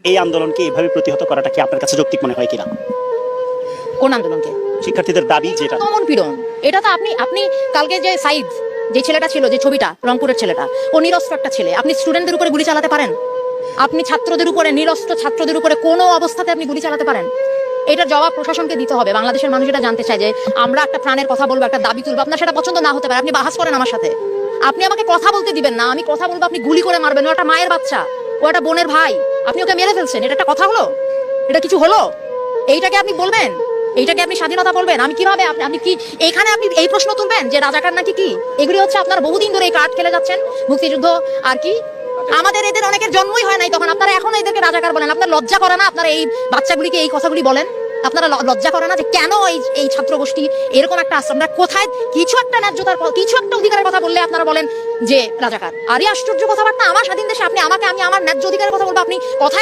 এই আন্দোলনকে এইভাবে প্রতিহত করাটা কি আপনার কাছে যৌক্তিক মনে হয় কিনা? কোন আন্দোলনকে? শিক্ষার্থীদের দাবি যেটা দমন পীড়ন, এটা তো আপনি কালকে যে সাইদ যে ছেলেটা ছিল, যে ছবিটা, রংপুরের ছেলেটা, ও নিরস্ত্র একটা ছেলে। আপনি স্টুডেন্টদের উপরে গুলি চালাতে পারেন? আপনি ছাত্রদের উপরে, নিরস্ত্র ছাত্রদের উপরে কোনো অবস্থাতে আপনি গুলি চালাতে পারেন? এটার জবাব প্রশাসনকে দিতে হবে। বাংলাদেশের মানুষ এটা জানতে চায় যে আমরা একটা প্রাণের কথা বলবো, একটা দাবি তুলবো, আপনার সেটা পছন্দ না হতে পারে, আপনি বাহাস করেন আমার সাথে, আপনি আমাকে কথা বলতে দিবেন না, আমি কথা বলবো, আপনি গুলি করে মারবেন। ও একটা মায়ের বাচ্চা, ও একটা বোনের ভাই, আপনি ওকে মেরে ফেলছেন, এটা একটা কথা হলো? এটা কিছু হলো? এইটাকে আপনি বলবেন? এইটাকে আপনি স্বাধীনতা বলবেন? আমি কিভাবে, আপনি কি এইখানে আপনি এই প্রশ্ন তুলবেন যে রাজাকার নাকি কি? এগুলি হচ্ছে আপনারা বহুদিন ধরে এই কার্ড খেলে যাচ্ছেন, মুক্তিযুদ্ধ আর কি। আমাদের এদের অনেকের জন্মই হয় নাই তখন, আপনারা এখন এদেরকে রাজাকার বলেন। আপনার লজ্জা করে না? আপনারা এই বাচ্চাগুলিকে এই কথাগুলি বলেন, আপনারা লজ্জা করে না যে কেন এই ছাত্র গোষ্ঠী এরকম একটা আশ্রম? আমরা কোথায় কিছু একটা ন্যায্যতার, কিছু একটা অধিকারের কথা বললে আপনারা বলেন যে রাজাকার? আরে আশ্চর্য কথাবার্তা! আমার স্বাধীন দেশে আপনি আমাকে, আমি আমার ন্যায্য অধিকারের কথা বলবো, আপনি কথায়